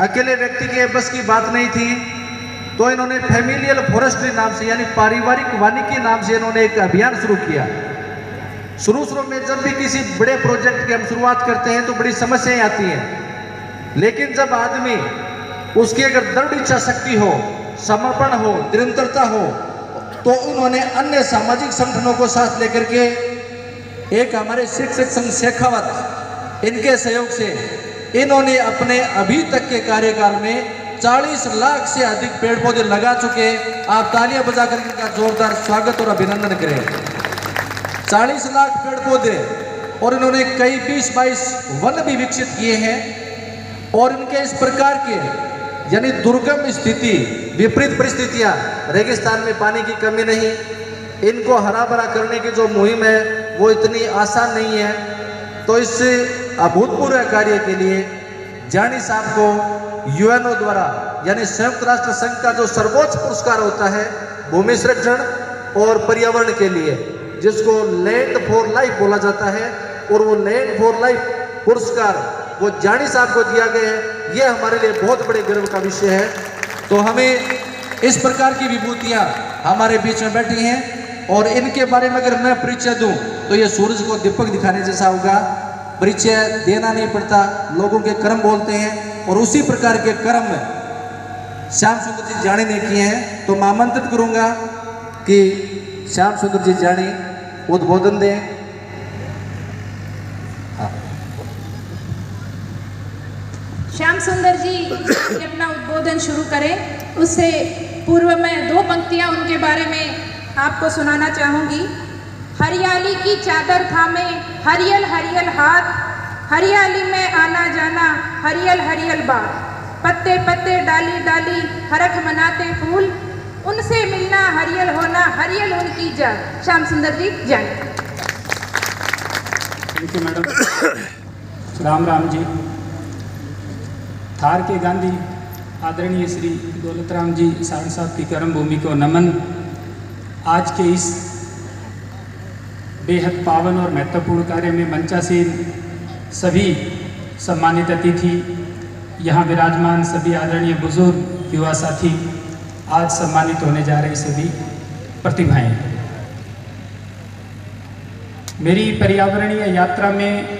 अकेले व्यक्ति के बस की बात नहीं थी, तो इन्होंने फैमिलियल फॉरेस्ट्री नाम से यानी पारिवारिक वानिकी नाम से इन्होंने एक अभियान शुरू किया। शुरू में जब भी किसी बड़े प्रोजेक्ट की हम शुरुआत करते हैं तो बड़ी समस्याएं आती हैं, लेकिन जब आदमी उसकी अगर दृढ़ इच्छा शक्ति हो, समर्पण हो, निरंतरता हो, तो उन्होंने अन्य सामाजिक संगठनों को साथ लेकर के एक हमारे शिक्षक संघ शेखावत, इनके सहयोग से इन्होंने अपने अभी तक के कार्यकाल में 40 लाख से अधिक पेड़ पौधे लगा चुके। आप तालियां बजाकर इनका जोरदार स्वागत और अभिनंदन करें। 40 लाख पेड़ पौधे, और इन्होंने कई 20-22 वन भी विकसित किए हैं। और इनके इस प्रकार के यानी दुर्गम स्थिति, विपरीत परिस्थितियां, रेगिस्तान में पानी की कमी नहीं, इनको हरा भरा करने की जो मुहिम है वो इतनी आसान नहीं है। तो इस अभूतपूर्व कार्य के लिए जानी साहब को यूएनओ द्वारा यानी संयुक्त राष्ट्र संघ का जो सर्वोच्च पुरस्कार होता है भूमि संरक्षण और पर्यावरण के लिए, जिसको लैंड फॉर लाइफ बोला जाता है, और वो लैंड फॉर लाइफ पुरस्कार वो जानी साहब को दिया गया है। ये हमारे लिए बहुत बड़े गर्व का विषय है। तो हमें इस प्रकार की विभूतियां हमारे बीच में बैठी हैं, और इनके बारे में अगर मैं परिचय दूं तो ये सूरज को दीपक दिखाने जैसा होगा। परिचय देना नहीं पड़ता, लोगों के कर्म बोलते हैं, और उसी प्रकार के कर्म श्याम सुंदर जी जानी ने किए हैं। तो मैं आमंत्रित करूंगा कि श्याम सुंदर जी जानी उद्बोधन दें। श्याम सुंदर जी अपना उद्बोधन शुरू करें, उससे पूर्व मैं 2 पंक्तियां उनके बारे में आपको सुनाना चाहूंगी। हरियाली की चादर थामे हरियल हरियल हाथ, हरियाली में आना जाना हरियल हरियल बात, पत्ते पत्ते डाली डाली हरख मनाते फूल, उनसे मिलना हरियल होना हरियल उनकी जात। श्याम सुंदर जी जाए। Thank you madam. Ram Ram ji. Thar के गांधी आदरणीय श्री दौलतराम जी साहड़ साहब की कर्म भूमि को नमन। आज के इस बेहद पावन और महत्वपूर्ण कार्य में मंचासीन सभी सम्मानित अतिथि, यहाँ विराजमान सभी आदरणीय बुजुर्ग युवा साथी, आज सम्मानित होने जा रही सभी प्रतिभाएं। मेरी पर्यावरणीय यात्रा में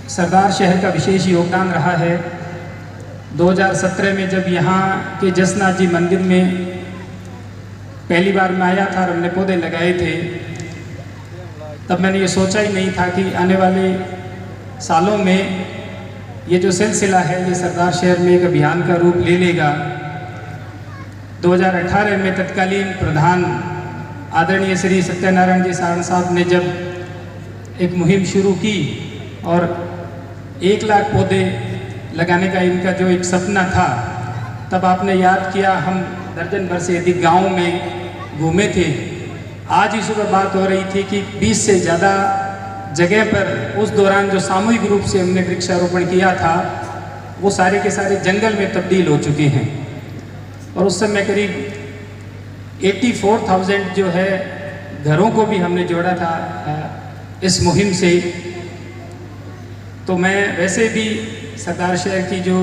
सरदार शहर का विशेष योगदान रहा है। 2017 में जब यहाँ के जसनाथ जी मंदिर में पहली बार मैं आया था और हमने पौधे लगाए थे, तब मैंने ये सोचा ही नहीं था कि आने वाले सालों में ये जो सिलसिला है ये सरदार शहर में एक अभियान का रूप ले लेगा। 2018 में तत्कालीन प्रधान आदरणीय श्री सत्यनारायण जी साहड़ साहब ने जब एक मुहिम शुरू की और 1 लाख पौधे लगाने का इनका जो एक सपना था, तब आपने याद किया हम दर्जन भर से अधिक गाँव में घूमे थे। आज ही सुबह बात हो रही थी कि 20 से ज़्यादा जगह पर उस दौरान जो सामूहिक रूप से हमने वृक्षारोपण किया था वो सारे के सारे जंगल में तब्दील हो चुके हैं। और उस समय करीब 84,000 जो है घरों को भी हमने जोड़ा था इस मुहिम से। तो मैं वैसे भी सरदार शहर की जो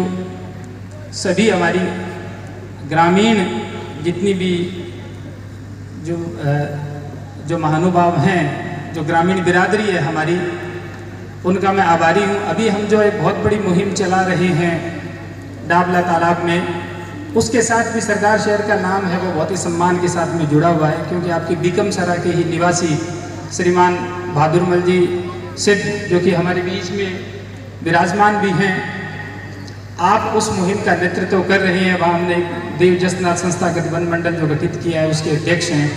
सभी हमारी ग्रामीण जितनी भी जो महानुभाव हैं, जो ग्रामीण बिरादरी है हमारी, उनका मैं आभारी हूँ। अभी हम जो एक बहुत बड़ी मुहिम चला रहे हैं डाबला तालाब में, उसके साथ भी सरदार शहर का नाम है वो बहुत ही सम्मान के साथ में जुड़ा हुआ है, क्योंकि आपकी बीकम सरा के ही निवासी श्रीमान बहादुरमल जी सिद्ध, जो कि हमारे बीच में विराजमान भी हैं, आप उस मुहिम का नेतृत्व कर रहे हैं। वहाँ हमने देव जसनाथ संस्थागत वन मंडल जो गठित किया है उसके अध्यक्ष हैं।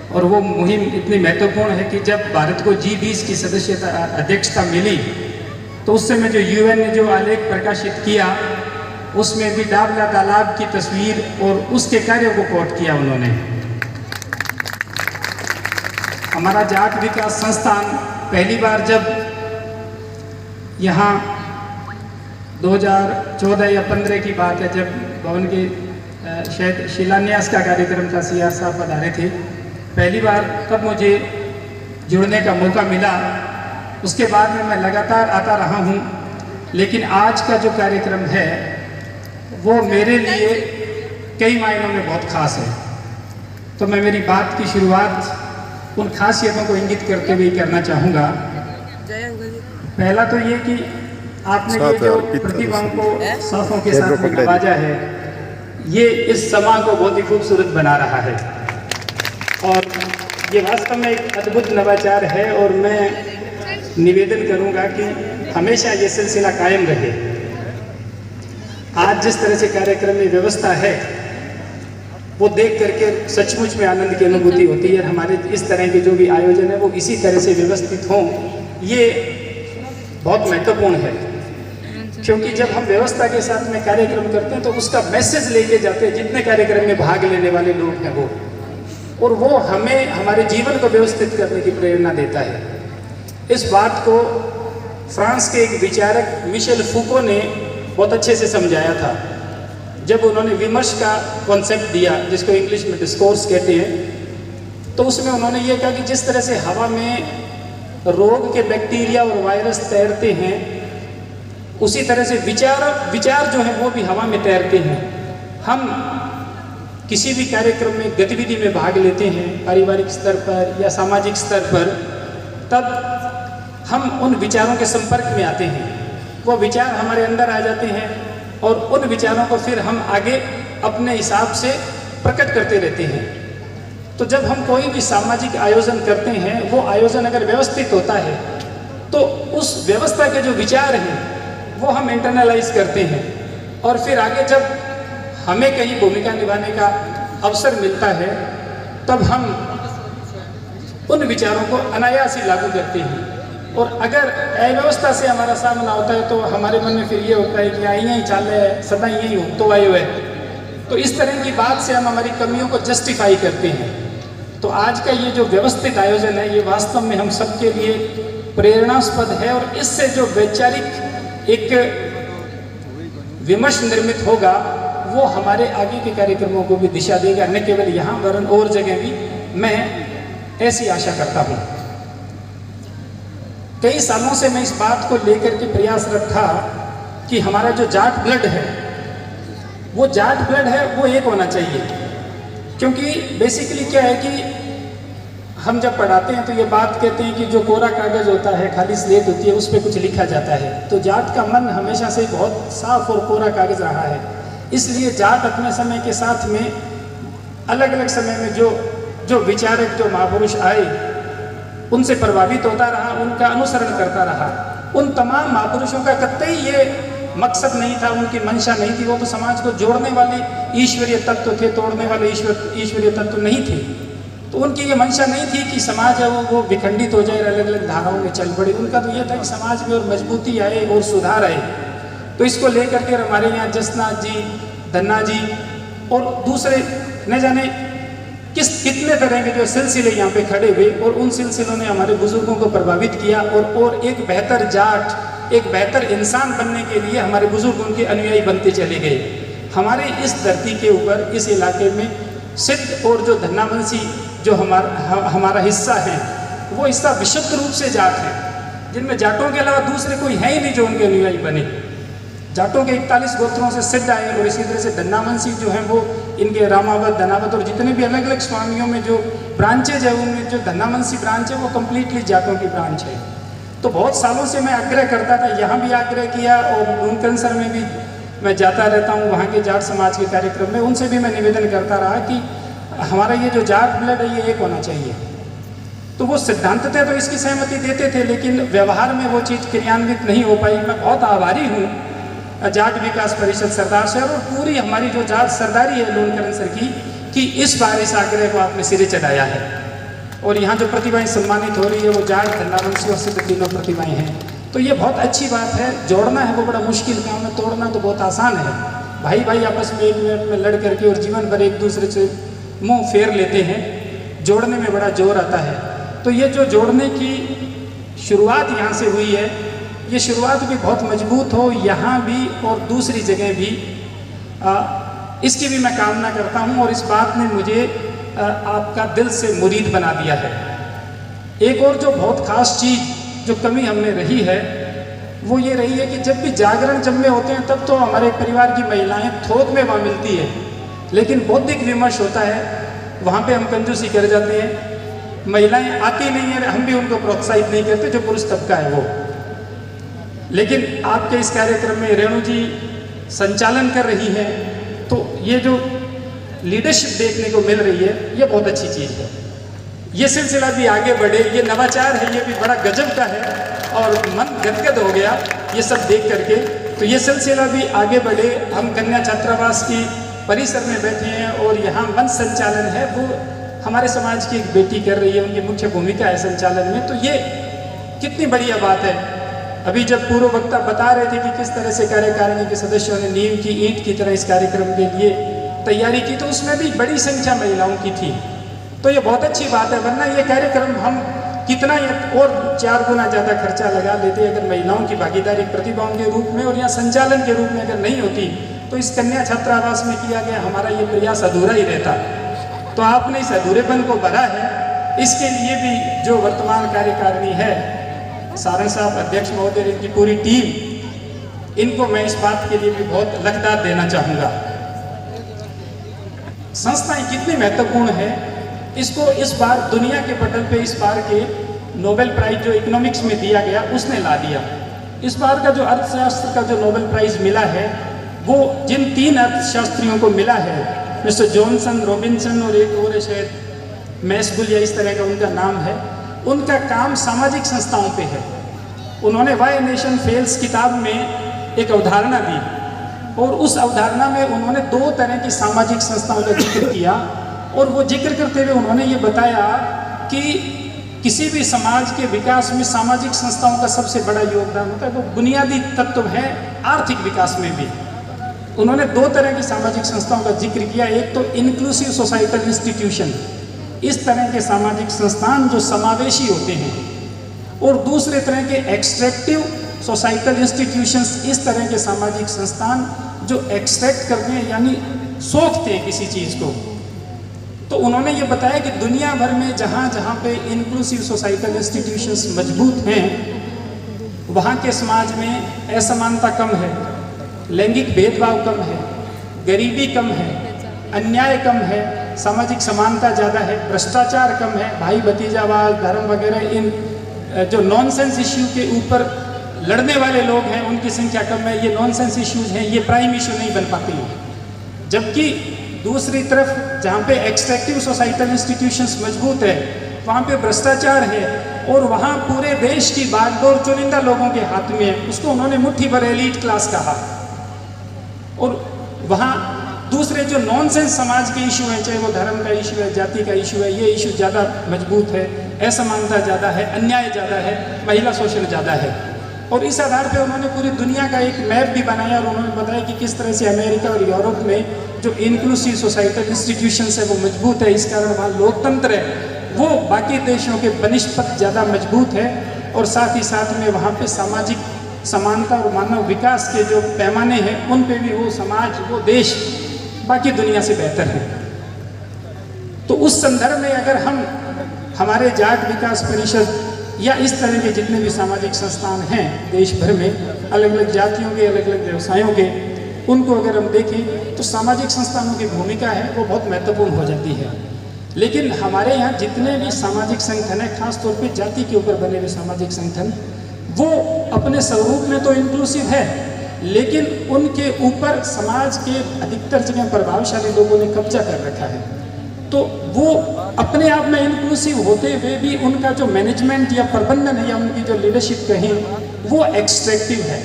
और वो मुहिम इतनी महत्वपूर्ण है कि जब भारत को G20 की सदस्यता अध्यक्षता मिली तो उस समय जो UN ने जो आलेख प्रकाशित किया उसमें भी डाबला तालाब की तस्वीर और उसके कार्यों को कोट किया उन्होंने। हमारा जाट विकास संस्थान पहली बार जब यहाँ 2014 या 15 की बात है, जब भवन के शायद शिलान्यास का कार्यक्रम था, CR साहब पधारे थे पहली बार, तब मुझे जुड़ने का मौका मिला। उसके बाद में मैं लगातार आता रहा हूँ। लेकिन आज का जो कार्यक्रम है वो मेरे लिए कई मायनों में बहुत खास है। तो मैं मेरी बात की शुरुआत उन खासियतों को इंगित करते हुए करना चाहूँगा। पहला तो ये कि आपने ये जो प्रतिभाओं को सांसों के साथ में नवाजा है, ये इस समा को बहुत ही खूबसूरत बना रहा है और ये वास्तव में एक अद्भुत नवाचार है। और मैं निवेदन करूंगा कि हमेशा ये सिलसिला कायम रहे। आज जिस तरह से कार्यक्रम में व्यवस्था है वो देख करके सचमुच में आनंद की अनुभूति होती है। हमारे इस तरह के जो भी आयोजन है वो इसी तरह से व्यवस्थित हों, ये बहुत महत्वपूर्ण है। क्योंकि जब हम व्यवस्था के साथ में कार्यक्रम करते हैं तो उसका मैसेज लेके जाते हैं जितने कार्यक्रम में भाग लेने वाले लोग हैं वो, और वो हमें हमारे जीवन को व्यवस्थित करने की प्रेरणा देता है। इस बात को फ्रांस के एक विचारक मिशेल फूको ने बहुत अच्छे से समझाया था जब उन्होंने विमर्श का कॉन्सेप्ट दिया, जिसको इंग्लिश में डिस्कोर्स कहते हैं। तो उसमें उन्होंने ये कहा कि जिस तरह से हवा में रोग के बैक्टीरिया और वायरस तैरते हैं, उसी तरह से विचार जो है वो भी हवा में तैरते हैं। हम किसी भी कार्यक्रम में गतिविधि में भाग लेते हैं, पारिवारिक स्तर पर या सामाजिक स्तर पर, तब हम उन विचारों के संपर्क में आते हैं। वो विचार हमारे अंदर आ जाते हैं और उन विचारों को फिर हम आगे अपने हिसाब से प्रकट करते रहते हैं। तो जब हम कोई भी सामाजिक आयोजन करते हैं, वो आयोजन अगर व्यवस्थित होता है तो उस व्यवस्था के जो विचार हैं वो हम इंटरनलाइज करते हैं और फिर आगे जब हमें कहीं भूमिका निभाने का अवसर मिलता है तब हम उन विचारों को अनायास ही लागू करते हैं। और अगर अव्यवस्था से हमारा सामना होता है तो हमारे मन में फिर ये होता है कि यहीं चाल है, सदा यहीं हो तो आए हुए। तो इस तरह की बात से हम हमारी कमियों को जस्टिफाई करते हैं। तो आज का ये जो व्यवस्थित आयोजन है ये वास्तव में हम सबके लिए प्रेरणास्पद है और इससे जो वैचारिक एक विमर्श निर्मित होगा वो हमारे आगे के कार्यक्रमों को भी दिशा देगा, न केवल यहाँ वरन और जगह भी। मैं ऐसी आशा करता हूँ। कई सालों से मैं इस बात को लेकर के प्रयासरत था कि हमारा जो जाट ब्लड है वो जाट ब्लड है वो एक होना चाहिए। क्योंकि बेसिकली क्या है कि हम जब पढ़ाते हैं तो ये बात कहते हैं कि जो कोरा कागज होता है, खाली स्लेट होती है, उस पर कुछ लिखा जाता है। तो जाट का मन हमेशा से बहुत साफ और कोरा कागज रहा है। इसलिए जाट अपने समय के साथ में अलग अलग समय में जो विचारक, जो महापुरुष आए, उनसे प्रभावित होता रहा, उनका अनुसरण करता रहा। उन तमाम महापुरुषों का कतई ये मकसद नहीं था, उनकी मंशा नहीं थी। वो तो समाज को जोड़ने वाले ईश्वरीय तत्व थे, तोड़ने वाले ईश्वरीय तत्व नहीं थे। तो उनकी ये मंशा नहीं थी कि समाज है वो विखंडित हो जाए, अलग अलग धाराओं में चल पड़े। उनका तो ये था कि समाज में और मजबूती आए और सुधार आए। तो इसको लेकर के हमारे यहाँ जसनाथ जी, धन्ना जी और दूसरे न जाने कितने तरह के जो सिलसिले यहाँ पे खड़े हुए, और उन सिलसिलों ने हमारे बुजुर्गों को प्रभावित किया और एक बेहतर जाट, एक बेहतर इंसान बनने के लिए हमारे बुजुर्ग उनके अनुयायी बनते चले गए। हमारे इस धरती के ऊपर, इस इलाके में सिद्ध और जो धन्नावंशी जो हमारा हिस्सा है, वो हिस्सा विशुद्ध रूप से जाट है, जिनमें जाटों के अलावा दूसरे कोई है ही नहीं जो उनके अनुयायी बने। जाटों के 41 गोत्रों से सिद्ध आए और इसी तरह से धन्नावंशी जो हैं वो इनके रामावत, धनावत और जितने भी अलग अलग स्वामियों में जो ब्रांचेज है, उनमें जो धन्नावंशी ब्रांच है वो कम्प्लीटली जाटों की ब्रांच है। तो बहुत सालों से मैं आग्रह करता था, यहाँ भी आग्रह किया और नूनकंसर में भी मैं जाता रहता हूँ, वहाँ के जाट समाज के कार्यक्रम में उनसे भी मैं निवेदन करता रहा कि हमारा ये जो जाट ब्लड है ये एक होना चाहिए। तो वो सिद्धांततः तो इसकी सहमति देते थे, लेकिन व्यवहार में वो चीज़ क्रियान्वित नहीं हो पाई। मैं बहुत आभारी हूँ जाट विकास परिषद सरदार सर और पूरी हमारी जो जाट सरदारी है लोनकरण सर की, कि इस बार इस आग्रह को आपने सिरे चढ़ाया है। और यहाँ जो प्रतिभाएं सम्मानित हो रही है वो जाट, धन्नावंशी और सिद्ध तीनों प्रतिभाएं हैं। तो ये बहुत अच्छी बात है। जोड़ना है वो बड़ा मुश्किल काम है, तोड़ना तो बहुत आसान है। भाई भाई आपस में 1 मिनट में लड़ करके और जीवन भर एक दूसरे से मुँह फेर लेते हैं, जोड़ने में बड़ा जोर आता है। तो ये जो जोड़ने की शुरुआत यहाँ से हुई है, ये शुरुआत भी बहुत मजबूत हो यहाँ भी और दूसरी जगह भी, इसकी भी मैं कामना करता हूँ। और इस बात ने मुझे आपका दिल से मुरीद बना दिया है। एक और जो बहुत ख़ास चीज़, जो कमी हमने रही है, वो ये रही है कि जब भी जागरण जब में होते हैं तब तो हमारे परिवार की महिलाएं थोक में वहाँ मिलती है, लेकिन बौद्धिक विमर्श होता है वहाँ पे हम कंजूसी कर जाते हैं, महिलाएं आती नहीं है, हम भी उनको प्रोत्साहित नहीं करते, जो पुरुष तबका है वो। लेकिन आपके इस कार्यक्रम में रेणु जी संचालन कर रही है, तो ये जो लीडरशिप देखने को मिल रही है ये बहुत अच्छी चीज़ है। ये सिलसिला भी आगे बढ़े, ये नवाचार है, ये भी बड़ा गजब का है और मन गदगद हो गया ये सब देख करके। तो ये सिलसिला भी आगे बढ़े। हम कन्या छात्रावास की परिसर में बैठे हैं और यहाँ मंच संचालन है वो हमारे समाज की एक बेटी कर रही है, उनकी मुख्य भूमिका है संचालन में। तो ये कितनी बढ़िया बात है। अभी जब पूर्व वक्ता बता रहे थे कि किस तरह से कार्यकारिणी के सदस्यों ने नींव की ईंट की तरह इस कार्यक्रम के लिए तैयारी की, तो उसमें भी बड़ी संख्या महिलाओं की थी। तो ये बहुत अच्छी बात है, वरना ये कार्यक्रम हम कितना और 4 गुना ज़्यादा खर्चा लगा लेते अगर महिलाओं की भागीदारी प्रतिभाओं के रूप में और यहाँ संचालन के रूप में अगर नहीं होती, तो इस कन्या छात्रावास में किया गया हमारा ये प्रयास अधूरा ही रहता। तो आपने इस अधूरेपन को भरा है। इसके लिए भी जो वर्तमान कार्यकारिणी है, सारण साहब अध्यक्ष महोदय, इनकी पूरी टीम, इनको मैं इस बात के लिए भी बहुत लखदार देना चाहूँगा। संस्थाएं कितनी महत्वपूर्ण है, इसको इस बार दुनिया के पटल पे इस बार के नोबेल प्राइज जो इकोनॉमिक्स में दिया गया उसने ला दिया। इस बार का जो अर्थशास्त्र का जो नोबेल प्राइज मिला है वो जिन 3 अर्थशास्त्रियों को मिला है, मिस्टर जॉनसन, रॉबिन्सन और एक और शायद मैसबुल या इस तरह का उनका नाम है, उनका काम सामाजिक संस्थाओं पे है। उन्होंने वाई नेशन फेल्स किताब में एक अवधारणा दी और उस अवधारणा में उन्होंने 2 तरह की सामाजिक संस्थाओं का जिक्र किया और वो जिक्र करते हुए उन्होंने ये बताया कि किसी भी समाज के विकास में सामाजिक संस्थाओं का सबसे बड़ा योगदान होता है। वो बुनियादी तत्व है आर्थिक विकास में भी। उन्होंने 2 तरह की सामाजिक संस्थाओं का जिक्र किया। एक तो इंक्लूसिव सोसाइटल इंस्टीट्यूशन, इस तरह के सामाजिक संस्थान जो समावेशी होते हैं, और दूसरे तरह के एक्सट्रैक्टिव सोसाइटल इंस्टीट्यूशंस, इस तरह के सामाजिक संस्थान जो एक्सट्रैक्ट करते हैं यानी सोखते हैं किसी चीज़ को। तो उन्होंने ये बताया कि दुनिया भर में जहाँ जहाँ पे इंक्लूसिव सोसाइटल इंस्टीट्यूशंस मजबूत हैं, वहाँ के समाज में असमानता कम है, लैंगिक भेदभाव कम है, गरीबी कम है, अन्याय कम है, सामाजिक समानता ज़्यादा है, भ्रष्टाचार कम है, भाई भतीजावाद, धर्म वगैरह इन जो नॉनसेंस इश्यू के ऊपर लड़ने वाले लोग हैं उनकी संख्या कम है। ये नॉनसेंस इश्यूज हैं, ये प्राइम इशू नहीं बन पाते हैं। जबकि दूसरी तरफ जहाँ पे एक्सट्रैक्टिव सोसाइटल इंस्टीट्यूशंस मजबूत है, वहाँ पे भ्रष्टाचार है और वहाँ पूरे देश की बागडोर चुनिंदा लोगों के हाथ में है। उसको उन्होंने मुट्ठी भर एलीट क्लास कहा। और वहाँ दूसरे जो नॉनसेंस समाज के इशू हैं, चाहे वो धर्म का इशू है, जाति का इशू है, ये इशू ज़्यादा मजबूत है, असमानता ज़्यादा है, अन्याय ज़्यादा है, महिला शोषण ज़्यादा है। और इस आधार पे उन्होंने पूरी दुनिया का एक मैप भी बनाया और उन्होंने बताया कि किस तरह से अमेरिका और यूरोप में जो इंक्लूसिव सोसाइटल इंस्टीट्यूशंस है वो मजबूत है, इस कारण वहाँ लोकतंत्र है वो बाकी देशों के बनिस्पत ज़्यादा मजबूत है। और साथ ही साथ में वहाँ पे सामाजिक समानता और मानव विकास के जो पैमाने हैं उन पे भी वो समाज, वो देश बाकी दुनिया से बेहतर है। तो उस संदर्भ में अगर हम हमारे जाट विकास परिषद या इस तरह के जितने भी सामाजिक संस्थान हैं देश भर में, अलग अलग जातियों के, अलग अलग व्यवसायों के, उनको अगर हम देखें तो सामाजिक संस्थानों की भूमिका है वो बहुत महत्वपूर्ण हो जाती है। लेकिन हमारे यहाँ जितने भी सामाजिक संगठन हैं, खासतौर पे जाति के ऊपर बने हुए सामाजिक संगठन, वो अपने स्वरूप में तो इंक्लूसिव है, लेकिन उनके ऊपर समाज के अधिकतर जगह प्रभावशाली लोगों ने कब्जा कर रखा है। तो वो अपने आप में इंक्लूसिव होते हुए भी उनका जो मैनेजमेंट या प्रबंधन है या उनकी जो लीडरशिप कहें वो एक्सट्रैक्टिव है।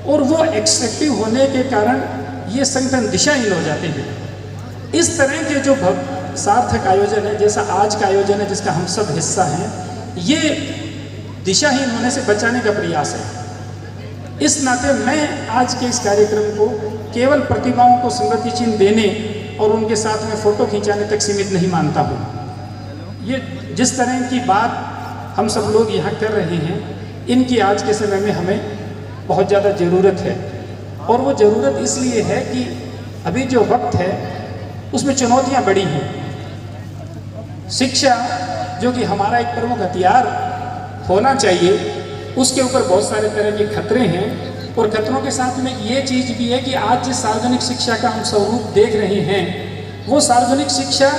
और वो एक्सट्रैक्टिव होने के कारण ये संगठन दिशाहीन हो जाते हैं। इस तरह के जो सार्थक आयोजन है, जैसा आज का आयोजन है जिसका हम सब हिस्सा हैं, ये दिशाहीन होने से बचाने का प्रयास है। इस नाते मैं आज के इस कार्यक्रम को केवल प्रतिभाओं को स्मृति चिन्ह देने और उनके साथ में फ़ोटो खिंचाने तक सीमित नहीं मानता हूँ। ये जिस तरह की बात हम सब लोग यहाँ कर रहे हैं, इनकी आज के समय में हमें बहुत ज़्यादा ज़रूरत है। और वो ज़रूरत इसलिए है कि अभी जो वक्त है उसमें चुनौतियाँ बड़ी हैं। शिक्षा जो कि हमारा एक प्रमुख हथियार होना चाहिए, उसके ऊपर बहुत सारे तरह के खतरे हैं। और खतरों के साथ में ये चीज़ भी है कि आज जिस सार्वजनिक शिक्षा का हम स्वरूप देख रहे हैं, वो सार्वजनिक शिक्षा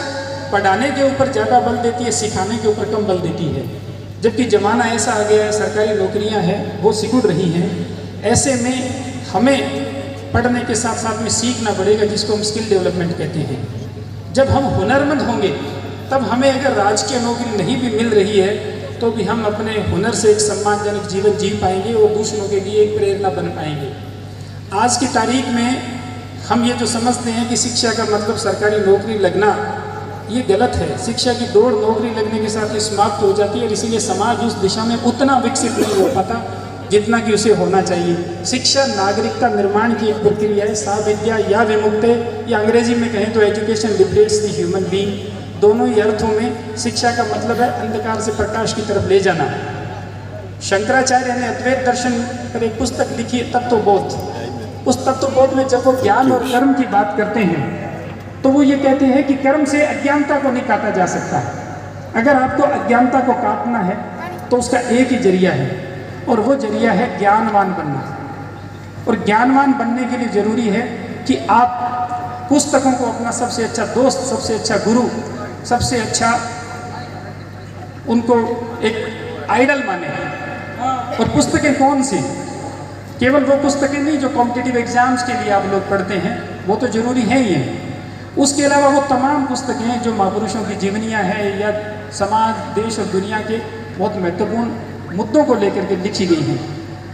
पढ़ाने के ऊपर ज़्यादा बल देती है, सिखाने के ऊपर कम बल देती है। जबकि ज़माना ऐसा आ गया है, सरकारी नौकरियां हैं वो सिकुड़ रही हैं। ऐसे में हमें पढ़ने के साथ साथ में सीखना पड़ेगा, जिसको हम स्किल डेवलपमेंट कहते हैं। जब हम हुनरमंद होंगे तब हमें अगर राजकीय नौकरी नहीं भी मिल रही है तो भी हम अपने हुनर से एक सम्मानजनक जीवन जी पाएंगे और दूसरों के लिए एक प्रेरणा बन पाएंगे। आज की तारीख में हम ये जो समझते हैं कि शिक्षा का मतलब सरकारी नौकरी लगना, ये गलत है। शिक्षा की दौड़ नौकरी लगने के साथ ही समाप्त हो जाती है और इसीलिए समाज उस दिशा में उतना विकसित नहीं हो पाता जितना कि उसे होना चाहिए। शिक्षा नागरिकता निर्माण की एक प्रक्रिया है। सा विद्या या विमुक्ते, या अंग्रेजी में कहें तो education liberates the human being. दोनों ही अर्थों में शिक्षा का मतलब है अंधकार से प्रकाश की तरफ ले जाना। शंकराचार्य ने अद्वैत दर्शन पर एक पुस्तक लिखी, तत्वबोध। उस तत्वबोध में जब वो ज्ञान और कर्म की बात करते हैं तो वो ये कहते हैं कि कर्म से अज्ञानता को नहीं काटा जा सकता। अगर आपको अज्ञानता को काटना है तो उसका एक ही जरिया है और वो जरिया है ज्ञानवान बनना। और ज्ञानवान बनने के लिए ज़रूरी है कि आप पुस्तकों को अपना सबसे अच्छा दोस्त, सबसे अच्छा गुरु, सबसे अच्छा उनको एक आइडल माने। और पुस्तकें कौन सी? केवल वो पुस्तकें नहीं जो कॉम्पिटिटिव एग्जाम्स के लिए आप लोग पढ़ते हैं, वो तो ज़रूरी है ही है। उसके अलावा वो तमाम पुस्तकें जो महापुरुषों की जीवनियाँ हैं या समाज, देश और दुनिया के बहुत महत्वपूर्ण मुद्दों को लेकर के लिखी गई हैं।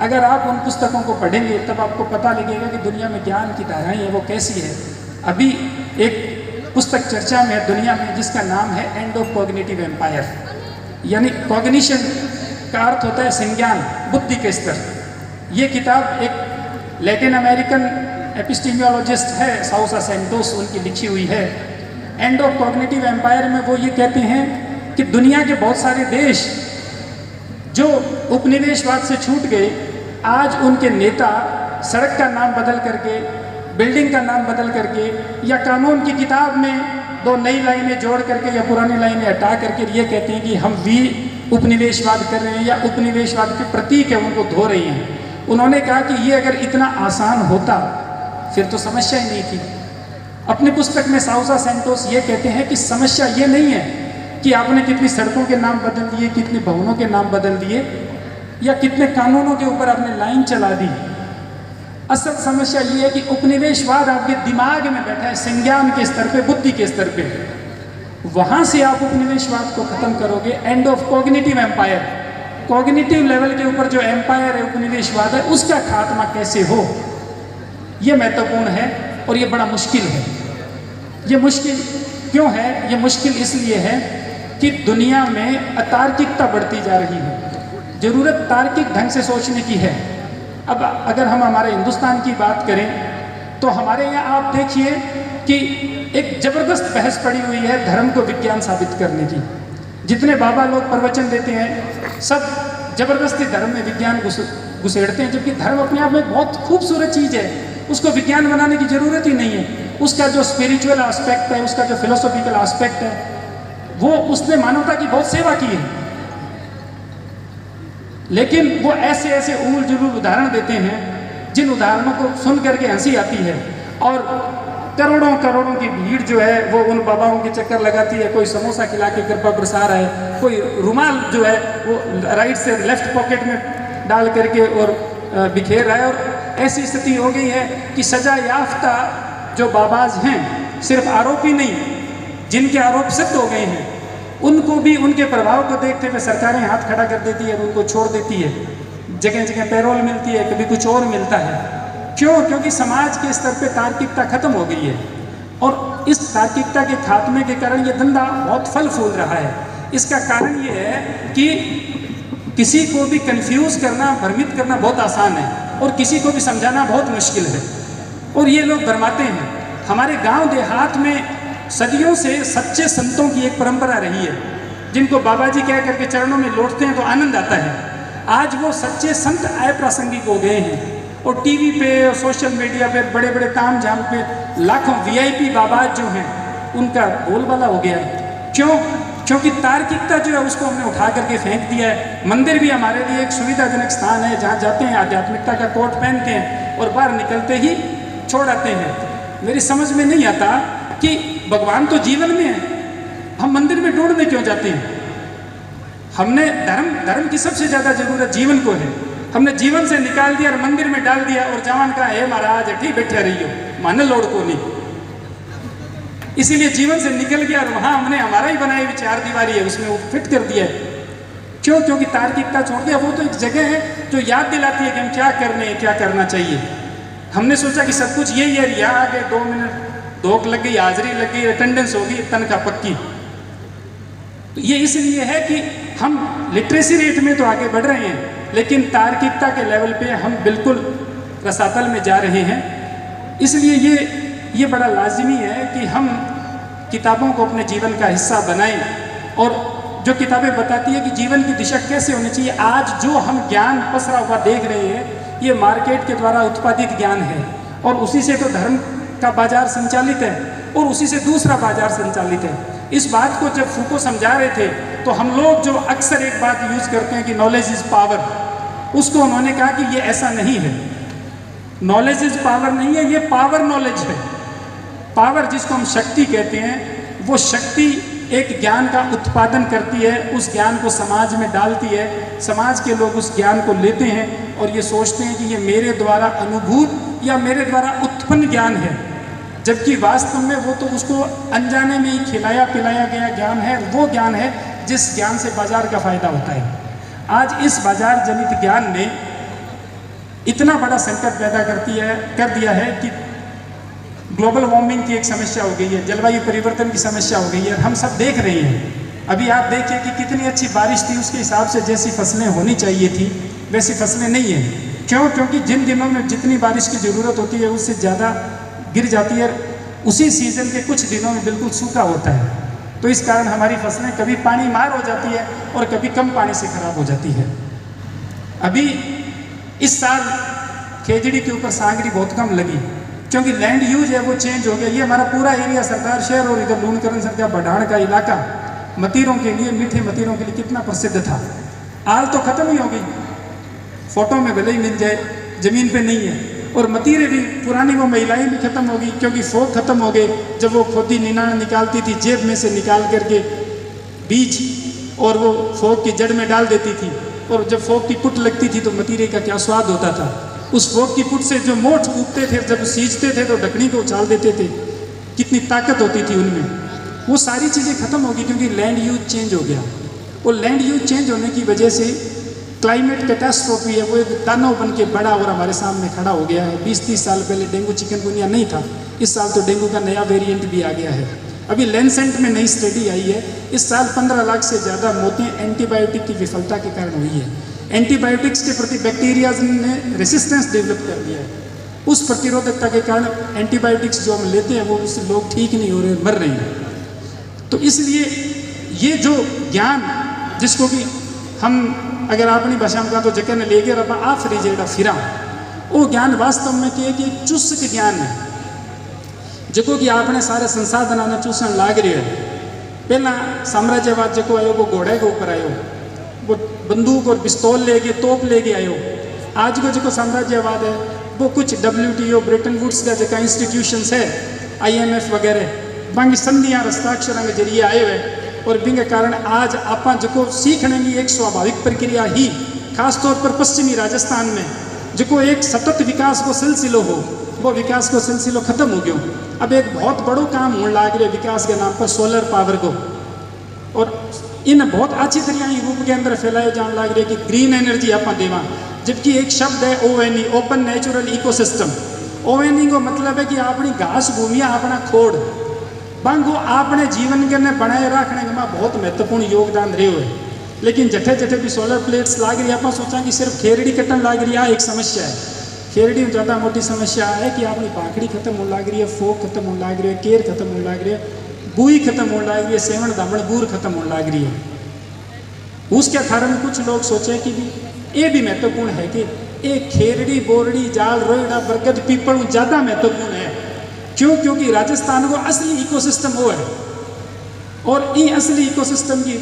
अगर आप उन पुस्तकों को पढ़ेंगे तब आपको पता लगेगा कि दुनिया में ज्ञान की धाराएँ हैं वो कैसी है। अभी एक पुस्तक चर्चा में है दुनिया में जिसका नाम है एंड ऑफ कॉग्निटिव एम्पायर, यानी कॉग्निशन का अर्थ होता है संज्ञान, बुद्धि के स्तर। ये किताब एक लैटिन अमेरिकन एपिस्टीमियोलॉजिस्ट है साउसा सेंटोस, उनकी लिखी हुई है। एंड ऑफ कॉग्निटिव एम्पायर में वो ये कहते हैं कि दुनिया के बहुत सारे देश जो उपनिवेशवाद से छूट गए, आज उनके नेता सड़क का नाम बदल करके, बिल्डिंग का नाम बदल करके या कानून की किताब में दो नई लाइनें जोड़ करके या पुरानी लाइनें हटा करके ये कहते हैं कि हम भी उपनिवेशवाद कर रहे हैं या उपनिवेशवाद के प्रतीक है उनको धो रही हैं। उन्होंने कहा कि ये अगर इतना आसान होता फिर तो समस्या ही नहीं थी। अपनी पुस्तक में साउसा सेंटोस ये कहते हैं कि समस्या ये नहीं है कि आपने कितनी सड़कों के नाम बदल दिए, कितने भवनों के नाम बदल दिए या कितने कानूनों के ऊपर आपने लाइन चला दी। असल समस्या ये है कि उपनिवेशवाद आपके दिमाग में बैठा है, संज्ञान के स्तर पे, बुद्धि के स्तर पे। वहाँ से आप उपनिवेशवाद को ख़त्म करोगे। End of cognitive empire, cognitive level के ऊपर जो एम्पायर है, उपनिवेशवाद है, उसका खात्मा कैसे हो, ये महत्वपूर्ण है और ये बड़ा मुश्किल है। ये मुश्किल क्यों है? ये मुश्किल इसलिए है कि दुनिया में अतार्किकता बढ़ती जा रही है। ज़रूरत तार्किक ढंग से सोचने की है। अब अगर हम हमारे हिंदुस्तान की बात करें तो हमारे यहाँ आप देखिए कि एक ज़बरदस्त बहस पड़ी हुई है धर्म को विज्ञान साबित करने की। जितने बाबा लोग प्रवचन देते हैं सब ज़बरदस्ती धर्म में विज्ञान घुसेड़ते हैं, जबकि धर्म अपने आप में बहुत खूबसूरत चीज़ है, उसको विज्ञान बनाने की ज़रूरत ही नहीं है। उसका जो स्पिरिचुअल एस्पेक्ट है, उसका जो फिलोसॉफिकल एस्पेक्ट है, वो उसने मानवता की बहुत सेवा की है। लेकिन वो ऐसे ऐसे ऊल जुलूल उदाहरण देते हैं जिन उदाहरणों को सुन करके हंसी आती है और करोड़ों करोड़ों की भीड़ जो है वो उन बाबाओं के चक्कर लगाती है। कोई समोसा खिला के कृपा बरसा रहा है, कोई रुमाल जो है वो राइट से लेफ्ट पॉकेट में डाल करके और बिखेर रहा है। और ऐसी स्थिति हो गई है कि सजा याफ्ता जो बाबाज हैं, सिर्फ आरोपी नहीं, जिनके आरोप सिद्ध हो गए हैं, उनको भी उनके प्रभाव को देखते हुए सरकारें हाथ खड़ा कर देती है, उनको छोड़ देती है। जगह जगह पैरोल मिलती है, कभी कुछ और मिलता है। क्यों? क्योंकि समाज के स्तर पे तार्किकता खत्म हो गई है और इस तार्किकता के खात्मे के कारण ये धंधा बहुत फल फूल रहा है। इसका कारण ये है कि किसी को भी कंफ्यूज करना, भ्रमित करना बहुत आसान है और किसी को भी समझाना बहुत मुश्किल है और ये लोग भरमाते हैं। हमारे गांव देहात में सदियों से सच्चे संतों की एक परंपरा रही है, जिनको बाबा जी कह करके चरणों में लौटते हैं तो आनंद आता है। आज वो सच्चे संत अप्रासंगिक हो गए हैं और टीवी पे और सोशल मीडिया पे बड़े बड़े ताम झाम पे लाखों VIP बाबा जो हैं उनका बोलबाला हो गया है। क्यों? क्योंकि तार्किकता जो है उसको हमने उठा करके फेंक दिया है। मंदिर भी हमारे लिए एक सुविधाजनक स्थान है जहाँ जाते हैं, आध्यात्मिकता का कोट पहनते हैं और बाहर निकलते ही छोड़ आते हैं। मेरी समझ में नहीं आता कि भगवान तो जीवन में है, हम मंदिर में ढूंढने क्यों जाते हैं? हमने धर्म की सबसे ज़्यादा जरूरत जीवन को है, हमने जीवन से निकाल दिया और मंदिर में डाल दिया और जवान का है महाराज अठी बैठे रहियो माने लोड़ को नहीं। इसीलिए जीवन से निकल गया और वहाँ हमने हमारा ही बनाई हुई चार दीवारी है उसमें वो फिट कर दिया है। क्यों? क्योंकि तार्किकता छोड़ दिया। वो तो एक जगह है जो याद दिलाती है कि हम क्या करने क्या करना चाहिए। हमने सोचा कि सब कुछ यही है, यहाँ आ गए 2 मिनट धोख लग गई, हाजिरी लग गई, अटेंडेंस होगी, तनख्वाह पक्की। तो ये इसलिए है कि हम लिटरेसी रेट में तो आगे बढ़ रहे हैं लेकिन तार्किकता के लेवल पे हम बिल्कुल रसातल में जा रहे हैं। इसलिए ये बड़ा लाजिमी है कि हम किताबों को अपने जीवन का हिस्सा बनाएं और जो किताबें बताती है कि जीवन की दिशा कैसे होनी चाहिए। आज जो हम ज्ञान पसरा हुआ देख रहे हैं ये मार्केट के द्वारा उत्पादित ज्ञान है और उसी से तो धर्म का बाजार संचालित है और उसी से दूसरा बाजार संचालित है। इस बात को जब फूको समझा रहे थे तो हम लोग जो अक्सर एक बात यूज करते हैं कि नॉलेज इज पावर, उसको उन्होंने कहा कि ये ऐसा नहीं है। नॉलेज इज पावर नहीं है, ये पावर नॉलेज है। पावर जिसको हम शक्ति कहते हैं, वो शक्ति एक ज्ञान का उत्पादन करती है, उस ज्ञान को समाज में डालती है, समाज के लोग उस ज्ञान को लेते हैं और ये सोचते हैं कि ये मेरे द्वारा अनुभूत या मेरे द्वारा उत्पन्न ज्ञान है, जबकि वास्तव में वो तो उसको अनजाने में ही खिलाया पिलाया गया ज्ञान है। वो ज्ञान है जिस ज्ञान से बाजार का फायदा होता है। आज इस बाजार जनित ज्ञान ने इतना बड़ा संकट पैदा कर दिया है कि ग्लोबल वार्मिंग की एक समस्या हो गई है, जलवायु परिवर्तन की समस्या हो गई है। हम सब देख रहे हैं। अभी आप देखिए कि कितनी अच्छी बारिश थी, उसके हिसाब से जैसी फसलें होनी चाहिए थी वैसी फसलें नहीं है। क्यों? क्योंकि जिन दिनों में जितनी बारिश की ज़रूरत होती है उससे ज़्यादा गिर जाती है, उसी सीज़न के कुछ दिनों में बिल्कुल सूखा होता है। तो इस कारण हमारी फसलें कभी पानी मार हो जाती है और कभी कम पानी से खराब हो जाती है। अभी इस साल खेजड़ी के ऊपर सांगरी बहुत कम लगी क्योंकि लैंड यूज है वो चेंज हो गया। ये हमारा पूरा एरिया सरदार शहर और इधर लूणकरण सरकार बढ़ाण का इलाका मतीरों के लिए, मीठे मतीरों के लिए कितना प्रसिद्ध था। आल तो खत्म ही हो गई, फोटो में भले ही मिल जाए, जमीन पे नहीं है। और मतीरे भी पुरानी वो महिलाएं भी खत्म हो गई क्योंकि फोक खत्म हो गए। जब वो खोदी निनाण निकालती थी जेब में से निकाल करके बीज और वो फोक की जड़ में डाल देती थी और जब फोक की पुट लगती थी तो मतीरे का क्या स्वाद होता था। उस फोक की पुट से जो मोठ उगते थे, जब सींचते थे तो ढकनी को उछाल देते थे, कितनी ताकत होती थी उनमें। वो सारी चीज़ें खत्म हो गई क्योंकि लैंड यूज चेंज हो गया। और लैंड यूज चेंज होने की वजह से क्लाइमेट कैटास्ट्रोफी है, वो एक दानव बन के बड़ा और हमारे सामने खड़ा हो गया है। 20-30 साल पहले डेंगू चिकनगुनिया नहीं था, इस साल तो डेंगू का नया वेरिएंट भी आ गया है। अभी लैंसेट में नई स्टडी आई है, इस साल 15 लाख से ज़्यादा मौतें एंटीबायोटिक की विफलता के कारण हुई है। एंटीबायोटिक्स के प्रति बैक्टीरियाज ने रेसिस्टेंस डेवलप कर दिया है। उस प्रतिरोधकता के कारण एंटीबायोटिक्स जो हम लेते हैं वो उससे लोग ठीक नहीं हो रहे, मर रहे हैं। तो इसलिए ये जो ज्ञान जिसको कि हम अगर अपनी भाषा में कहा तो जगह ने लेके रबा आफरी जेड़ा फिरा, वो ज्ञान वास्तव में कि चुस्त ज्ञान है जो कि आपने सारे संसाधन आना चूसन लाग रहे है। पहला साम्राज्यवाद जो आयो वो घोड़े के ऊपर आयो, वो बंदूक और पिस्तौल लेके तोप लेके आयो। आज को जो साम्राज्यवाद है वो कुछ WTO ब्रिटेन वुड्स का जो इंस्टीट्यूशंस है, IMF वगैरह बाकी संधियाँ हस्ताक्षर के जरिए आए हुए और बिंग कारण आज आप जो सीखने की एक स्वाभाविक प्रक्रिया ही खासतौर पर पश्चिमी राजस्थान में जो एक सतत विकास को सिलसिलो हो, वो विकास को सिलसिलो खत्म हो गयो। अब एक बहुत बड़ो काम होने लग रहा है विकास के नाम पर सोलर पावर को, और इन बहुत अच्छी तरह रूप के अंदर फैलाए जाने लग रहे कि ग्रीन एनर्जी आप देवा, जबकि एक शब्द है ONE, open natural ecosystem. ONE को मतलब है कि अपनी घास भूमिया अपना खोड़ बांगो अपने जीवन के बनाए रखने में बहुत महत्वपूर्ण योगदान रहे हुए। लेकिन जठे जठे भी सोलर प्लेट्स लाग रही, आप सोचा कि सिर्फ खेरड़ी कटन लाग रही है, एक समस्या है। खेरड़ी में ज़्यादा मोटी समस्या है कि अपनी पाखड़ी खत्म होने लग रही है, फोक खत्म होने लग रही है, केर खत्म होने लग रही है, बुई खत्म होने लग रही है, सेवन दामन बूर खत्म होने लग रही है। उसके कारण कुछ लोग सोचे कि ये भी महत्वपूर्ण है कि एक खेरड़ी बोरड़ी जाल रोइड़ा बरगद पीपल ज़्यादा महत्वपूर्ण है। क्यों? क्योंकि राजस्थान को असली इकोसिस्टम वो है। और ये असली इकोसिस्टम की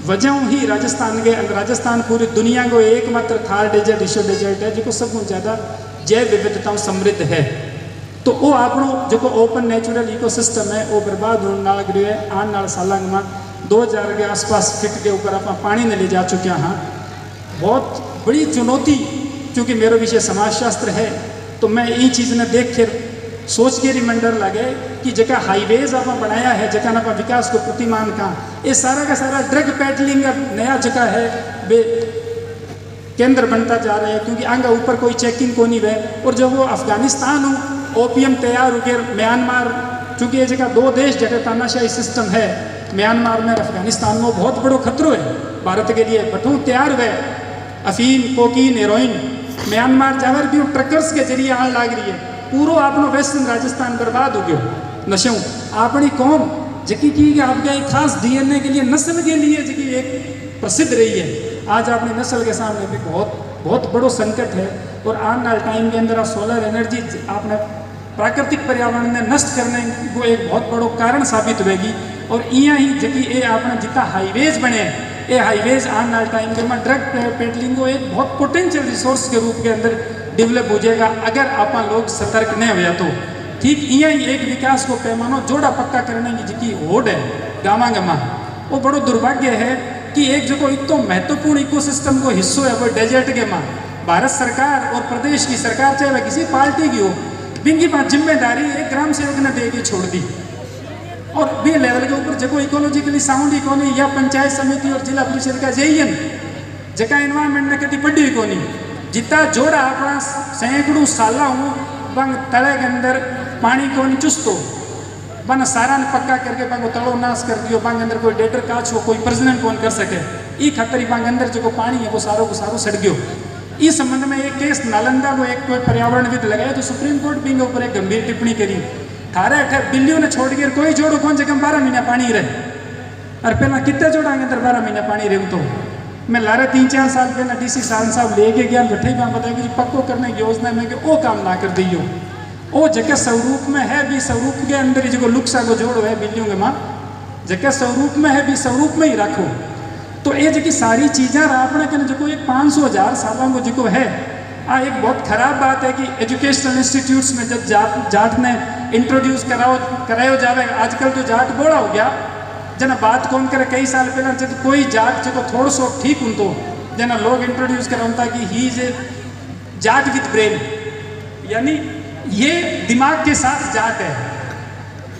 वजह ही राजस्थान पूरी दुनिया को एकमात्र थार डेजर्ट ईशो डेजर्ट है जो सब ज़्यादा जैव विविधताओं समृद्ध है। तो वो आपनो जो ओपन नेचुरल इकोसिस्टम है वो बर्बाद होने लग रही है। आने वाले सालों में 2000 के आसपास फिट के ऊपर आप पानी ने ले जा चुके हाँ। बहुत बड़ी चुनौती, क्योंकि मेरा विषय समाजशास्त्र है तो मैं ये चीज़ ने देख कर सोच के रिमाइंडर लगे कि जगह हाईवेज आप बनाया है, जगह आप विकास को प्रतिमान का ये सारा का सारा ड्रग पैडलिंग का नया जगह है वे केंद्र बनता जा रहे हैं, क्योंकि आगे ऊपर कोई चेकिंग को नहीं है। और जब वो अफगानिस्तान हो ओपीएम तैयार हो गया, म्यांमार, चूँकि ये जगह 2 देश जगह तानाशाही सिस्टम है, म्यांमार में और अफगानिस्तान में बहुत बड़ो खतरो है भारत के लिए। बटू तैयार हुए अफीम कोकीन हेरोइन म्यांमार जावर भी ट्रकर्स के जरिए आने लग रही है। पूरा अपनो वेस्टर्न राजस्थान बर्बाद हो गयो नशों। अपनी कौम जकी की आपके एक खास डीएनए के लिए नस्ल के लिए जकी एक प्रसिद्ध रही है, आज अपनी नस्ल के सामने भी बहुत बड़ो संकट है। और आने वाले टाइम के अंदर सोलर एनर्जी आपने प्राकृतिक पर्यावरण में नष्ट करने को एक बहुत बड़ो कारण साबित होगी। और यहाँ ही जबकि ये आपने जितना हाईवेज बने ये हाईवेज आने वाले टाइम के में ड्रग पेडलिंग को एक बहुत पोटेंशियल रिसोर्स के रूप के अंदर डेवलप हो जाएगा अगर आप लोग सतर्क नहीं हुआ तो। ठीक यहाँ ही एक विकास को पैमाना जोड़ा पक्का करने की जिकी होड़ है गामा गमा, वो बड़ो दुर्भाग्य है कि एक जो इतना महत्वपूर्ण इकोसिस्टम को हिस्सों है वो डेजर्ट के माँ भारत सरकार और प्रदेश की सरकार चाहे वह किसी पार्टी की हो, बिंगी बात जिम्मेदारी एक ग्राम सेवक ने दे के छोड़ दी। और बे लेवल के ऊपर जगह इकोलॉजिकली साउंड इकोनी या पंचायत समिति और जिला परिषद का जेईएन जगह एनवायरमेंट ने कभी पड़ी इकोनी जितना जोड़ा अपना सैकड़ों साल हूँ बंग तले के अंदर पानी को नहीं चुस्तो बन सारा ने पक्का करके बंग तड़ो नाश कर दियो, बंग अंदर कोई डेटर काच हो कोई प्रजनन कौन कर सके ई खतरी बंग अंदर जो पानी है वो सारो सड़ गयो। इस संबंध में एक केस नालंदा को एक कोई पर्यावरणविद लगाया तो सुप्रीम कोर्ट भी ऊपर एक गंभीर टिप्पणी करी। थारे अठे बिल्लियों ने छोड़ कर कोई जोड़ो कौन जगह 12 महीना पानी रहे और पहला कितने जोड़ा अंदर 12 महीना पानी रहे। तो मैं लारे 3-4 साल पहले डीसी साहब लेके गया बैठे ही बताया कि पक्को करने की योजना में कि वो काम ना कर दियो वो जगह स्वरूप में है भी स्वरूप के अंदर ही जो लुक्सा को जोड़ो है बिल्लियों के माँ जगह स्वरूप में है भी स्वरूप में ही रखो। तो ये जो सारी चीज़ें आपने कहने जो एक 500,000 सालों को जो है एक बहुत खराब बात है कि एजुकेशनल इंस्टीट्यूट्स में जब जाट ने इंट्रोड्यूस करायो जावे। आजकल तो जाट बोला हो गया जना बात कौन करे। कई साल पहले जब कोई जाट जो थोड़ा सो ठीक हूँ तो जना लोग इंट्रोड्यूस कराता कि he is a Jat with brain, यानी ये दिमाग के साथ जाट है।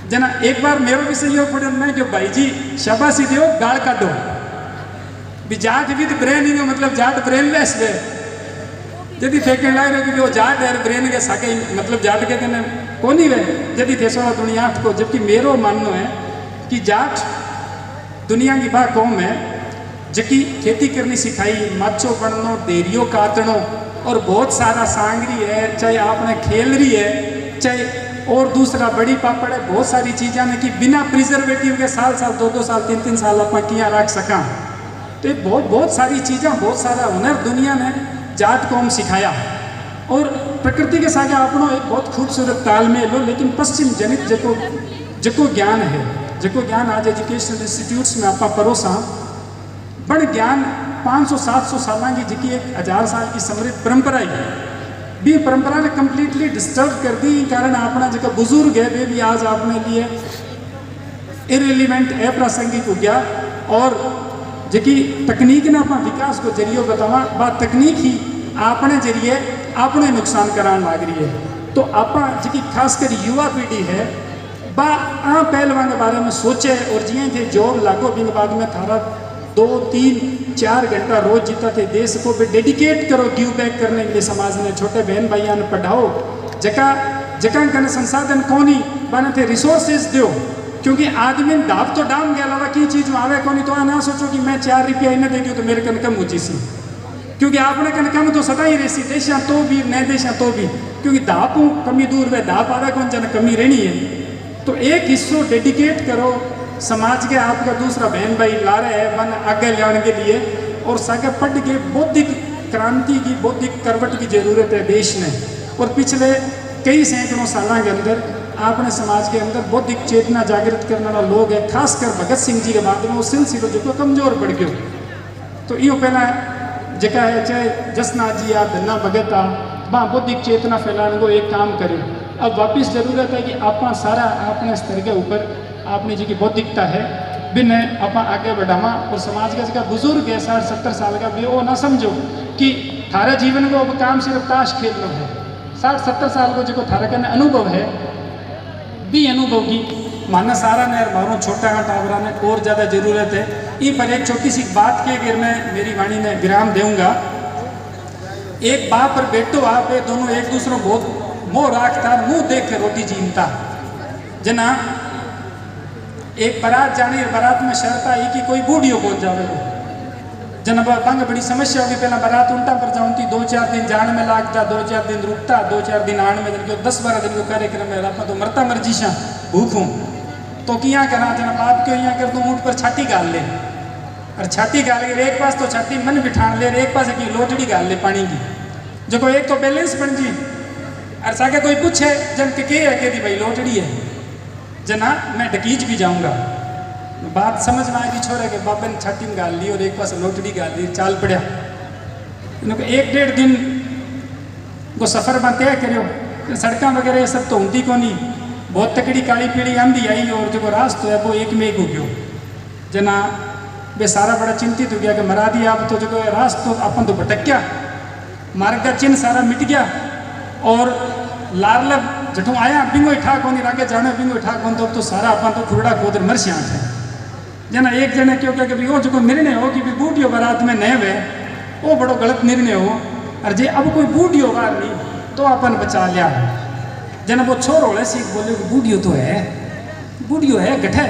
जना एक बार मेरे भी सहयोग पड़े मैं जो भाई जी शाबाशी दियो गाल काटो भी जाट विथ ब्रेन ही मतलब जाट ब्रेनलेस वे यदि फेंकने लग रहे कि वो जाट है ब्रेन के साके मतलब जाट के कहने कौन ही वे यदि थे 16 दुनिया को। जबकि मेरो मानना है कि जाट दुनिया की बा कौम है जबकि खेती करनी सिखाई, माचो बननो, डेरियो काटनो और बहुत सारा सांगरी है, चाहे आपने खेलरी है, चाहे और दूसरा बड़ी पापड़ है, बहुत सारी चीज़ें ने कि बिना प्रिजर्वेटिव के साल 2-2 साल 3-3 साल आप किया रख सका। तो बहुत सारी चीज़ें बहुत सारा हुनर दुनिया ने जाट कौम सिखाया। और प्रकृति के साथ अपनो एक बहुत खूबसूरत तालमेल हो, लेकिन पश्चिम जनित जको ज्ञान है जको ज्ञान आज एजुकेशनल इंस्टीट्यूट्स में आप परोसा बड़ ज्ञान 500-700 साल की जिकी 1000 साल की समृद्ध परंपरा है भी परंपरा ने कम्प्लीटली डिस्टर्ब कर दी। कारण अपना जो बुजुर्ग है वे भी आज अपने लिए इरेलीवेंट अप्रासंगिक हो गया। और जी तकनीक ने अपना विकास को जरिए बतावा बा तकनीक ही अपने जरिए अपने नुकसान कराने लग रही है। तो आप जी खासकर युवा पीढ़ी है बा पहलवान के बारे में सोचे और जिये थे जॉब लागो बिन बाद में थारा 2-3-4 घंटा रोज जीता थे देश को भी डेडिकेट करो गिव बैक करने के लिए समाज ने छोटे बहन भाइयों ने पढ़ाओ जगह कने संसाधन कोनी बने थे रिसोर्सेज दो। क्योंकि आदमी डाब तो डाम के अलावा की चीज़ में आवे कोनी तो ना सोचो कि मैं 4 रुपया इन्हें दे दूँ तो मेरे कन कम ऊँची सी, क्योंकि आपने कन कम तो सदा ही रहसी देशा तो भी नए देशा तो भी, क्योंकि दाप कमी दूर वे दाप आवे कौन जन कमी रहनी है। तो एक हिस्सों डेडिकेट करो समाज के आपका दूसरा बहन भाई ला रहे हैं मन आगे लाने के लिए। और सागे पढ़ के बौद्धिक क्रांति की बौद्धिक करवट की जरूरत है देश ने। और पिछले कई सैकड़ों सालों के अंदर अपने समाज के अंदर बौद्धिक चेतना जागृत करने वाला लोग है, खासकर भगत सिंह जी के बाद में वो सिलसिलो जो कमजोर पड़ गयो। तो यो पहला जगह है चाहे जसनाथ जी आ धन्ना भगत आ वहाँ बौद्धिक चेतना फैलाने को एक काम करें। अब वापिस जरूरत है कि आप सारा अपने स्तर के ऊपर आपने जी की बौद्धिकता है बिन आप आगे बढ़ावा और समाज का जगह बुजुर्ग है 60-70 साल का भी वो ना समझो कि थारे जीवन को अब काम सिर्फ ताश खेलना है। 60-70 साल को जो थारा का अनुभव है भी अनुभव की माना सारा ने मारो छोटा टावरा ने और ज़्यादा ज़रूरत है। ये पर एक छोटी सी बात के अगर मैं मेरी वाणी में विराम दूंगा। एक बाप और बेटो आप दोनों एक दूसरों बहुत मोह राखता मुंह देख के रोटी जीनता जना एक बारात जानी बारात में शर्त आई कि कोई बूढ़ियों पहुंच जावे जना बंग बड़ी समस्या होगी। पहला बारात उल्टा पर जाऊँगी 2-4 दिन जान में लागता 2-4 दिन रुकता 2-4 दिन आने में जन 10-12 दिन को कार्यक्रम है आप तो मरता मर्जी सा भूखूँ तो क्या करा जना बाप क्यों यहाँ कर दूँ ऊँट पर छाती गाल ले और छाती गाल के एक पास तो छाती मन बिठान ले एक पास की लोटड़ी गाल ले पानी की जो कोई एक तो बैलेंस बन जी और साके कोई पूछे जन के है कि भाई लोटड़ी है जना मैं डकीज भी जाऊंगा। बात समझ में आएगी छोरे के बाबे ने छाती में गाल ली और एक पास लोटड़ी गाल ली चाल पड़ा। 1-1.5 दिन को सफ़र में तय करो सड़क वगैरह ये सब तो होती को नहीं बहुत तकड़ी काली पीड़ी आंधी आई और जो रास्ता है वो एक में एक हो गयो जना वे सारा बड़ा चिंतित हो गया कि मरा दिया अब तो जो रास्ता तो अपन तो भटक गया मार्ग का चिन्ह सारा मिट गया और लारला जठू आया बिंगो ठा को आगे जाने बिंगो ठा को तो सारा अपन तो खुरड़ा खोदर मरसिया है जना एक जने क्यों क्या कि वो जो निर्णय हो कि बूढ़ियों बारात में नए वे वो बड़ो गलत निर्णय हो और जे अब कोई बूढ़ियों बार नहीं तो अपन बचा लिया जना वो छोरो है सीख बोले बूढ़ियों तो है गठे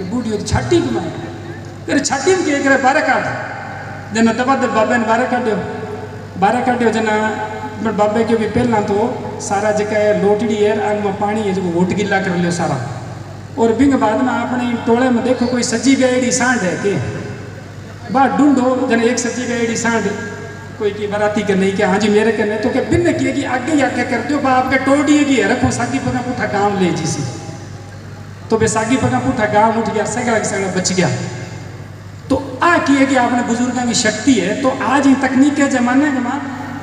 बूढ़ियों तो छाटी कमाए फिर छाटी में क्या करे 12 काट जना दबा दे बाबे ने 12 काट्यो जना बट बाबे के भी पहला तो सारा जगह लोटड़ी है आग में पानी है जो वोट गिला कर लियो सारा और बिंग बाद में अपने टोले में देखो कोई सजी गएड़ी सांड है के बात ढूंढो जन एक सजी गएड़ी सांड कोई की बराती कर नहीं क्या हाँ जी मेरे करने तो क्या बिन किए कि आगे आके कर दो आपके टोड़ी है कि रखो सागी पका पुठा काम ले जी सी तो बेसागी पका पुठा काम उठ गया सगड़ा बच गया। तो आ किए कि आपने बुजुर्गों की शक्ति है तो आज ही तकनीक के जमाने में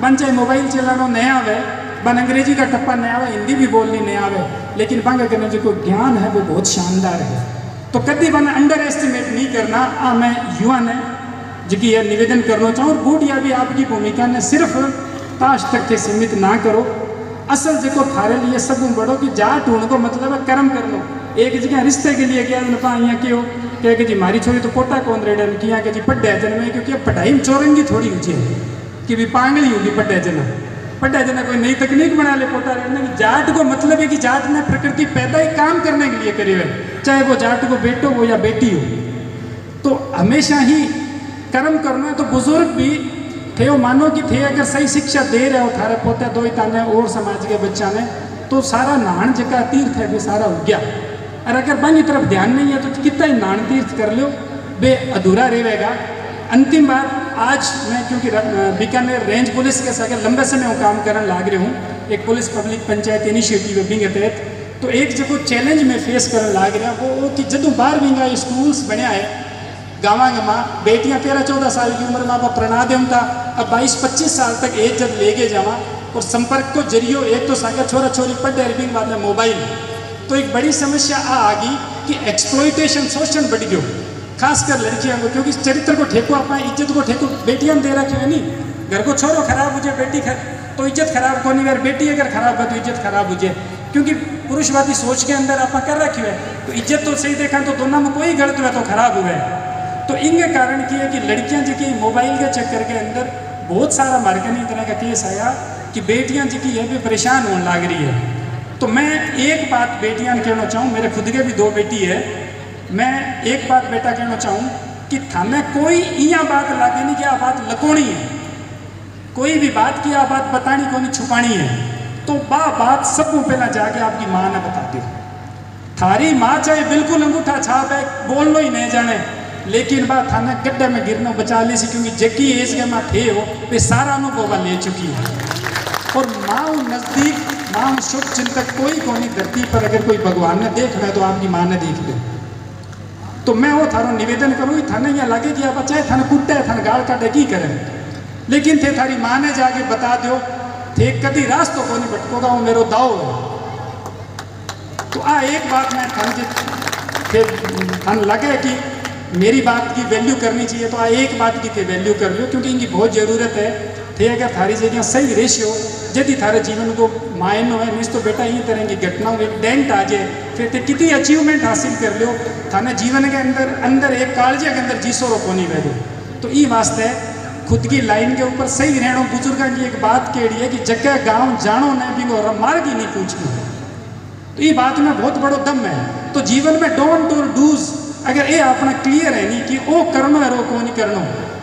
बन चाहे मोबाइल चलाना नया आवे बन अंग्रेजी का टप्पा नया आवे हिंदी भी बोलनी नया आवे लेकिन बंग करने जो कोई ज्ञान है वो बहुत शानदार है। तो कभी बना अंडर एस्टिमेट नहीं करना मैं युवा ने जी ये निवेदन करना चाहूँ और बूढ़िया भी आपकी भूमिका ने सिर्फ ताश तक के सीमित ना करो असल जो थारे लिए सब बढ़ो कि जाट होने को मतलब है कर्म कर लो। एक जगह रिश्ते के लिए क्या यहाँ क्यों क्या कि जी मारी छोरी तो पोटा कौन रेडे किया कि जी पढ़े जन में क्योंकि पढ़ाई में चौरंगी थोड़ी ऊँची है कि भी पांगली होगी पढ़े जना कोई नई तकनीक बना ले पोटा रेडने की जाट को मतलब है कि जाट ने प्रकृति पैदा ही काम करने के लिए करी है चाहे वो जाट को बेटो हो या बेटी हो तो हमेशा ही कर्म करना है। तो बुजुर्ग भी थे मानो कि थे अगर सही शिक्षा दे रहे हो थारे पोते दो ही ताने और समाज के बच्चा ने तो सारा नान जगह तीर्थ है भी सारा हो गया और अगर बाकी तरफ ध्यान नहीं है तो कितना ही नान तीर्थ कर लो बे अधूरा रहेगा। अंतिम बात आज मैं क्योंकि बीकानेर रेंज पुलिस के साथ लंबे समय काम करने लाग रही हूँ एक पुलिस पब्लिक पंचायत इनिशिएटिव बिंग के तहत तो एक जो चैलेंज में फेस करने लाग रहा वो कि जदों 12वीं स्कूल्स बनया है गाँव गाँव बेटियाँ 13-14 साल की उम्र में आप प्रणा दें था अब 22-25 साल तक एज जब ले गए जावा और संपर्क को जरियो एक तो सागर छोरा छोरी पढ़े बिंग बाद में मोबाइल तो एक बड़ी समस्या आ गई कि एक्सप्लॉइटेशन शोषण बढ़ गयो खासकर लड़कियों को क्योंकि चरित्र को ठेको अपना इज्जत को ठेको बेटियां दे रखे है नहीं घर को छोरो खराब हो जाए बेटी तो इज्जत खराब को नहीं अगर बेटी अगर खराब है तो इज्जत खराब हो जाए क्योंकि पुरुषवादी सोच के अंदर आप कर रखे है तो इज्जत तो सही देखा तो दोनों में कोई गलत हुआ तो खराब हुआ है। तो इनके कारण की है कि लड़कियां जी की मोबाइल के चक्कर के अंदर बहुत सारा मार्केटिंग तरह का केस आया कि बेटियां जी की ये भी परेशान होने लग रही है। तो मैं एक बात बेटियां कहना चाहूँ मेरे खुद के भी 2 बेटी है मैं एक बात बेटा कहना चाहूँ कि थाने कोई यहाँ बात लागे नहीं कि आ बात लकोनी है कोई भी बात की आ बात बतानी को नहीं छुपानी है तो बात सबको पहला जाके आपकी माँ ने बता दो। थारी माँ चाहे बिल्कुल अंगूठा छाप है बोलना ही नहीं जाने लेकिन बात थाने गड्ढे में गिरना बचा ली सी क्योंकि जकी एज के माँ थे हो वे सारा अनुभव ले चुकी है और माँ नज़दीक मान शुभ चिंतक कोई कोनी धरती पर अगर कोई भगवान ने देख ले तो आपकी माँ ने देख ले। तो मैं वो थारो निवेदन करूँ थाने यहाँ लगे कि आप चाहे थाने कुट्टे थाने गाल काटे की करें, लेकिन थे थारी माँ ने जाके बता दो थे कभी रास्तों को नहीं भटकोगा, वो मेरो दाव है। तो एक बात मैं थान लगे कि मेरी बात की वैल्यू करनी चाहिए, तो एक बात की थे वैल्यू कर लो, क्योंकि इनकी बहुत ज़रूरत है। थे अगर थारी जगह सही रेशियो यदि थारे जीवन को मायनो है नहीं तो बेटा ये तरह की घटनाओं में डेंट आ जाए, फिर ते कितनी अचीवमेंट हासिल कर लो थाने जीवन के अंदर एक कालजे के अंदर जीसो रो कोनी बैठो। तो ये वास्ते खुद की लाइन के ऊपर सही रहना। बुजुर्गों की एक बात कही है कि जगह गांव जानो न भी वो मार्ग ही नहीं पूछना। तो ये बात में बहुत बड़ो दम है। तो जीवन में डोंट और डूज अगर ये अपना क्लियर है नहीं कि वो करनो है रो को नहीं करनो,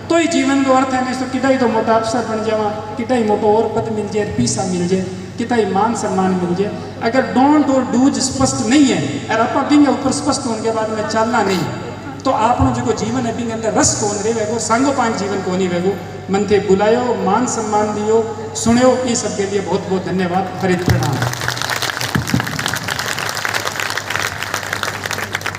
तो ही जीवन को अर्थ है। नहीं तो कितना ही तो मोटा अफसर बन जावा, कितना ही मोटो और पद मिल जाए, पैसा मिल जाए, कितना ही मान सम्मान मिल जाए, अगर डोंट और डूज स्पष्ट नहीं है और आप बिंग ऊपर स्पष्ट होने के बाद में चलना नहीं, तो आपनो जो जीवन है बिंग अंदर रस कौन रहे वेगो, सांगोपांग जीवन कौन ही वेगो। मन थे बुलायो, मान सम्मान दियो, सुनियो, ये सब के लिए बहुत बहुत धन्यवाद। हरित प्रणाम।